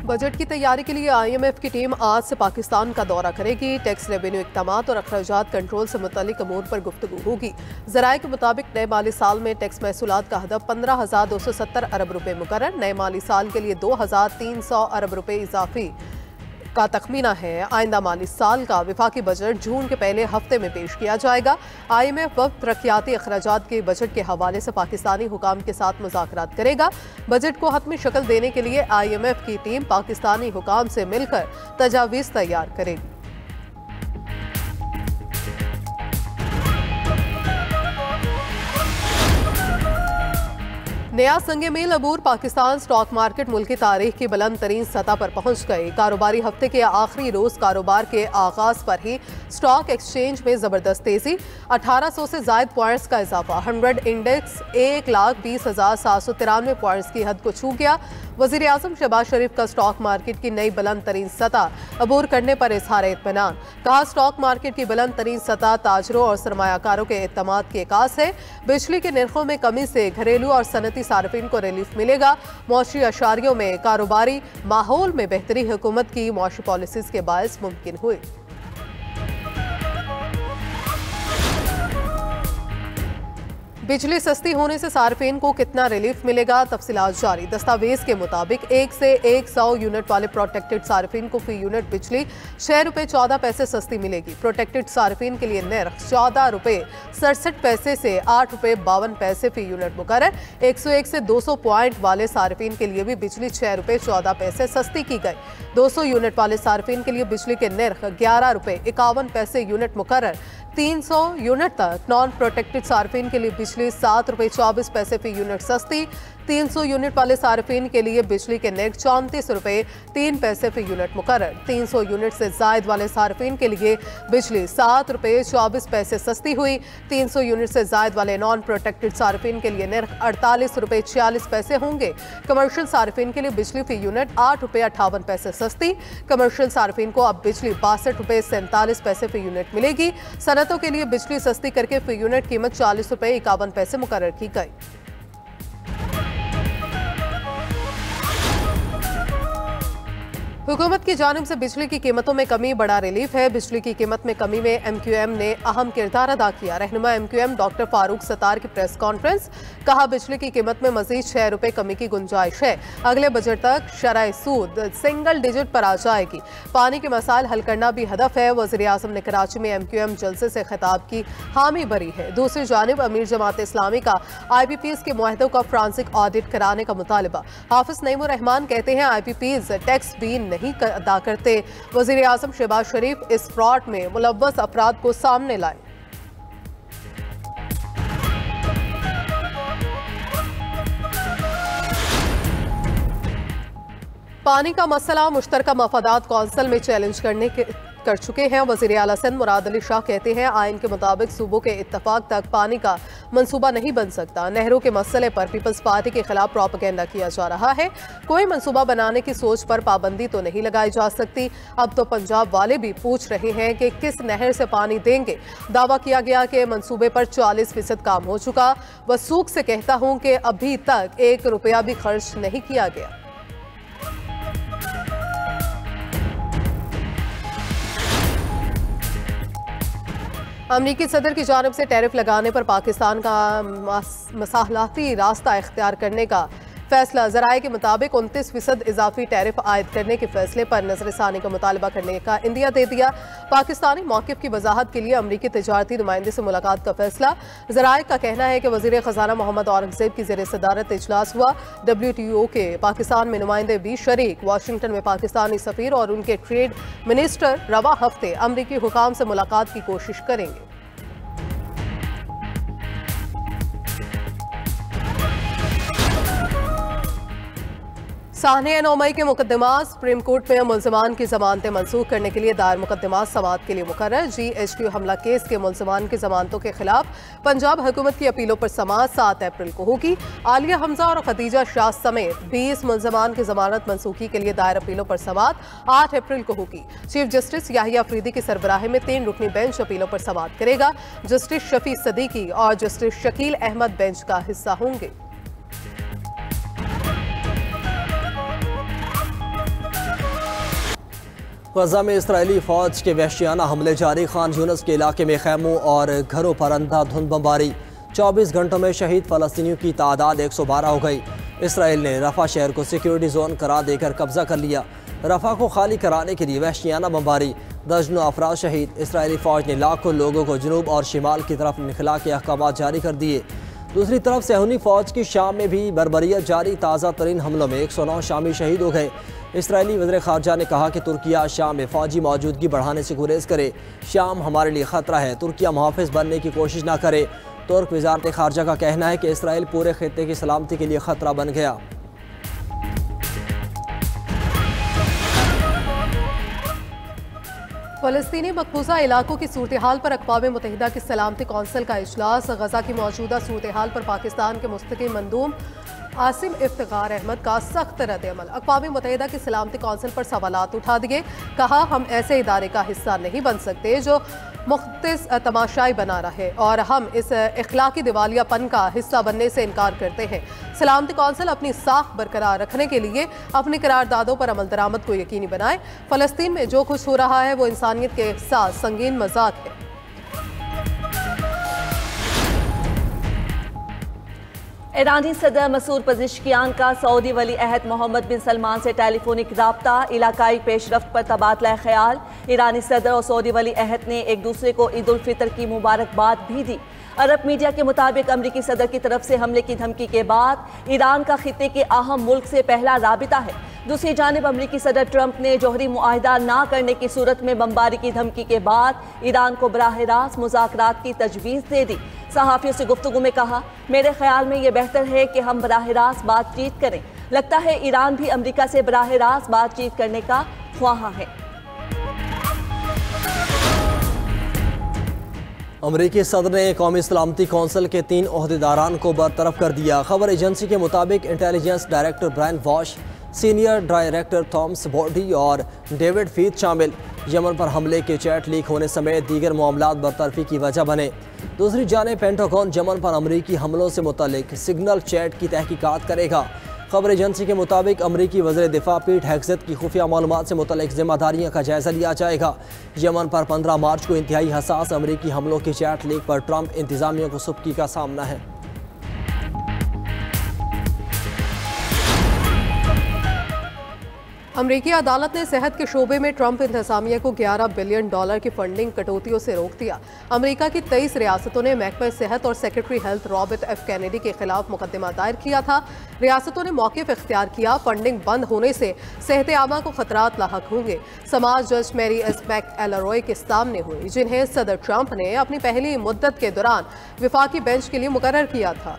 Budget की तैयारी के लिए IMF की टीम आज से पाकिस्तान का दौरा करेगी। टैक्स रेवेन्यू इक़दामात और अखराजात कंट्रोल से मुतल्लिक अमूर पर गुफ्तगू होगी। ज़राए के मुताबिक नए माली साल में टैक्स महसूलात का हदफ 15,270 अरब रुपए मुकर्रर। नए माली साल के लिए 2,300 अरब रुपए इजाफी का तखमीना है। आइंदा माली साल का विफाकी बजट जून के पहले हफ्ते में पेश किया जाएगा। IMF वक्त तरक्याती अखराजात के बजट के हवाले से पाकिस्तानी हुकाम के साथ मुज़ाकरात करेगा। बजट को हतमी शक्ल देने के लिए IMF की टीम पाकिस्तानी हुकाम से मिलकर तजावीज़ तैयार करेगी। नया संगे मील अबूर पाकिस्तान स्टॉक मार्केट मुल्क की तारीख की बुलंद तरीन सतह पर पहुंच गई। कारोबारी हफ्ते के आखिरी रोज कारोबार के आगाज पर ही स्टॉक एक्सचेंज में जबरदस्त तेजी, 1800 से जायद पॉइंट्स का इजाफा। 100 इंडेक्स 1,20,793 पॉइंट्स की हद को छू गया। वजीर आजम शहबाज शरीफ का स्टॉक मार्केट की नई बुलंद तरीन सतह अबूर करने पर इजहार इत्मीनान। कहा, स्टॉक मार्केट की बुलंद तरीन सतह ताजरों और सरमायाकारों के एतमाद की एकास है। बिजली के निर्खों में कमी से घरेलू और सनती सार्फिन को रिलीफ मिलेगा। मौशी अशारियों में कारोबारी माहौल में बेहतरी हुकूमत की मौशी पॉलिसीज के बायस मुमकिन हुई। बिजली सस्ती होने से सार्फिन को कितना रिलीफ मिलेगा, तफसीलात जारी। दस्तावेज के मुताबिक 1 से 100 यूनिट वाले प्रोटेक्टेड सार्फिन को फी यूनिट बिजली 6 रुपये 14 पैसे सस्ती मिलेगी। प्रोटेक्टेड सार्फिन के लिए नर्ख 14 रुपये 67 पैसे से 8 रुपये 52 पैसे फी यूनिट मुकर्रर। 101 से 200 पॉइंट वाले सार्फिन के लिए भी बिजली 6 रुपये 14 पैसे सस्ती की गई। 200 यूनिट वाले सार्फिन के लिए बिजली के नर्ख 11 रुपये 51 पैसे यूनिट मुकर्रर। 300 यूनिट तक नॉन प्रोटेक्टेड सार्फिन के लिए बिजली 7 रुपये 24 पैसे फी यूनिट सस्ती। 300 यूनिट वाले सार्फिन के लिए बिजली के नेट 34 रुपये 3 पैसे फी यूनिट मुकर्रर। 300 यूनिट से जायद वाले सार्फिन के लिए बिजली 7 रुपये 24 पैसे सस्ती हुई। 300 यूनिट से जायद वाले नॉन प्रोटेक्टेड सार्फिन के लिए नर्ख 48 रुपये 46 पैसे होंगे। कमर्शियल सार्फिन के लिए बिजली फी यूनिट 8 रुपये 58 पैसे सस्ती। कमर्शियल सार्फिन को अब बिजली 62 रुपये 47 पैसे फी यूनिट मिलेगी। सनतों के लिए बिजली सस्ती करके फी यूनिट कीमत 40 रुपये 51 पैसे मुकर्रर की गई। हुकूमत की जानिब से बिजली की कीमतों में कमी बड़ा रिलीफ है। बिजली की कीमत में कमी में MQM ने अहम किरदार अदा किया। रहनुमा MQM डॉक्टर फारूक सत्तार की प्रेस कॉन्फ्रेंस। कहा, बिजली की कीमत में मजीद 6 रुपये कमी की गुंजाइश है। अगले बजट तक शरह सूद सिंगल डिजिट पर आ जाएगी। पानी के मसाइल हल करना भी हदफ है। वज़ीर आज़म ने कराची में MQM जलसे से खिताब की हामी भरी है। दूसरी जानिब अमीर जमात इस्लामी का IPPs के मुआहदों का फ्रांसिक ऑडिट कराने का मुतालबा। हाफिज नईमुर रहमान कहते हैं, IPPs टैक्स भी नहीं अदा करते। वज़ीर आज़म शहबाज शरीफ इस फ्रॉड में मुलव्वस अफराद को सामने लाए। पानी का मसला मुश्तरका मफादात कौंसिल में चैलेंज कर चुके हैं। वज़ीर आला सिंध मुराद अली शाह कहते हैं, आइन के मुताबिक सूबों के इत्तफाक तक पानी का मंसूबा नहीं बन सकता। नहरों के मसले पर पीपल्स पार्टी के खिलाफ प्रोपेगेंडा किया जा रहा है। कोई मंसूबा बनाने की सोच पर पाबंदी तो नहीं लगाई जा सकती। अब तो पंजाब वाले भी पूछ रहे हैं कि किस नहर से पानी देंगे। दावा किया गया कि मंसूबे पर 40% काम हो चुका। वसूख से कहता हूं कि अभी तक 1 रुपया भी खर्च नहीं किया गया। अमरीकी सदर की जानिब से टैरिफ लगाने पर पाकिस्तान का मसाहलाती रास्ता इख्तियार करने का फैसला। ज़राए के मुताबिक 29% इजाफी टैरिफ आयद करने के फैसले पर नजरसानी का मुतालबा करने का इंदिया दे दिया। पाकिस्तानी मौक़िफ़ की वजाहत के लिए अमरीकी तिजारती नुमाइंदे से मुलाकात का फैसला। ज़राए का कहना है कि वज़ीर ख़जाना मोहम्मद औरंगज़ेब की ज़ेर सदारत इजलास हुआ। WTO के पाकिस्तान में नुमाइंदे भी शरीक। वाशिंगटन में पाकिस्तानी सफ़ीर और उनके ट्रेड मिनिस्टर रवा हफ्ते अमरीकी हुकाम से मुलाकात की कोशिश करेंगे। साहने 9 मई के मुकदमात सुप्रीम कोर्ट में मुल्ज़मान की जमानतें मनसूख करने के लिए दायर मुकदमात समाअत के लिए मुकर्रर। GHQ हमला केस के मुल्ज़मान की जमानतों के खिलाफ पंजाब हुकूमत की अपीलों पर समाअत 7 अप्रैल को होगी। आलिया हमजा और खदीजा शाह समेत 20 मुल्ज़मान की जमानत मनसूखी के लिए दायर अपीलों पर समाअत 8 अप्रैल को होगी। चीफ जस्टिस याहिया अफरीदी की सरबराही में 3 रुकनी बेंच अपीलों पर समाअत करेगा। जस्टिस शफी सदीकी और जस्टिस शकील अहमद बेंच का हिस्सा होंगे। गजा में इसराइली फौज के वहशियाना हमले जारी। खान यूनिस के इलाके में खैमों और घरों पर अंधाधुंध बमबारी। 24 घंटों में शहीद फलस्तीनियों की तादाद 112 हो गई। इसराइल ने रफा शहर को सिक्योरिटी जोन करार देकर कब्जा कर लिया। रफा को खाली कराने के लिए वहशियाना बमबारी, दर्जनों अफराद शहीद। इसराइली फौज ने लाखों लोगों को जनूब और शिमाल की तरफ निकला के अहकाम जारी कर दिए। दूसरी तरफ सेहूनी फौज की शाम में भी बर्बरियत जारी। ताज़ा तरीन हमलों में 109 शामी शहीद हो गए। इसराइली वज़ीर ख़ारजा ने कहा कि तुर्किया शाम में फ़ौजी मौजूदगी बढ़ाने से गुरेज करे। शाम हमारे लिए ख़तरा है, तुर्किया मुहाफ़िज़ बनने की कोशिश ना करे। तुर्क वज़ारत ख़ारजा का कहना है कि इसराइल पूरे खित्ते की सलामती के लिए ख़तरा बन गया। फ़लस्तीनी मकबूजा इलाकों की सूरत हाल पर अक़वाम मुत्तहिदा की सलामती कौंसिल का इजलास। गजा की मौजूदा सूरत हाल पर पाकिस्तान के मुस्तक़िल मंदूब आसिम इफ्तिखार अहमद का सख्त रद्द-ए-अमल। अक़वाम मुत्तहिदा की सलामती कौंसिल पर सवालात उठा दिए। कहा, हम ऐसे इदारे का हिस्सा नहीं बन सकते जो मुख्तस तमाशाई बना रहे और हम इस इखलाकी दिवालियापन का हिस्सा बनने से इनकार करते हैं। सलामती कौंसिल अपनी साख बरकरार रखने के लिए अपनी करारदादों पर अमल दरामद को यकीनी बनाए। फ़लस्तीन में जो कुछ हो रहा है वो इंसानियत के साथ संगीन मजाक है। ईरानी सदर मसूद पज़ेश्कियान का सऊदी वली अहद मोहम्मद बिन सलमान से टेलीफोनिक रब्ता। इलाकाई पेशरफ्त पर तबादला ख्याल। ईरानी सदर और सऊदी वली अहद ने एक दूसरे को ईद उल फितर की मुबारकबाद भी दी। अरब मीडिया के मुताबिक अमरीकी सदर की तरफ से हमले की धमकी के बाद ईरान का खित्ते के अहम मुल्क से पहला राबिता है। दूसरी जानिब अमरीकी सदर ट्रंप ने जौहरी मुआहिदा ना करने की सूरत में बमबारी की धमकी के बाद ईरान को बराह रास्त मुज़ाकरात की तजवीज़ दे दी। सहाफ़ियों से गुफ्तगू में कहा, मेरे ख्याल में ये बेहतर है कि हम बराह रास्त बातचीत करें। लगता है ईरान भी अमरीका से बराह रास्त बातचीत करने का ख्वाहा है। अमरीकी सदर ने कौमी सलामती कौंसिल के 3 ओहदेदारान को बरतरफ कर दिया। खबर एजेंसी के मुताबिक intelligence director Brian Walsh, senior director Thomas Bodie और डेविड फीथ शामिल। यमन पर हमले के चैट लीक होने समेत दीगर मामलात बरतरफी की वजह बने। दूसरी जानिब पेंटागन यमन पर अमरीकी हमलों से मुतल्लिक सिग्नल चैट की तहकीकात करेगा। खबर एजेंसी के मुताबिक अमरीकी वज़ीर दिफा पीट हेग्सेथ की खुफिया मालूमात से मुतल्लिक जिम्मेदारियों का जायजा लिया जाएगा। यमन पर 15 मार्च को इंतहाई हसास अमरीकी हमलों के चैट लीक पर ट्रंप इंतजामिया को सुबकी का सामना है। अमरीकी अदालत ने सेहत के शोबे में ट्रंप इंतजामिया को $11 बिलियन की फंडिंग कटौतियों से रोक दिया। अमरीका की 23 रियासतों ने महकमा सेहत और secretary health Robert F Kennedy के खिलाफ मुकदमा दायर किया था। रियासतों ने मौक़िफ़ इख्तियार किया। फंडिंग बंद होने से सेहत आमा को खतरात लाहक होंगे। समाज जज मैरी एस मैक एलरॉय के सामने हुई, जिन्हें सदर ट्रंप ने अपनी पहली मुद्दत के दौरान विफाकी बेंच के लिए मुकर्रर किया था।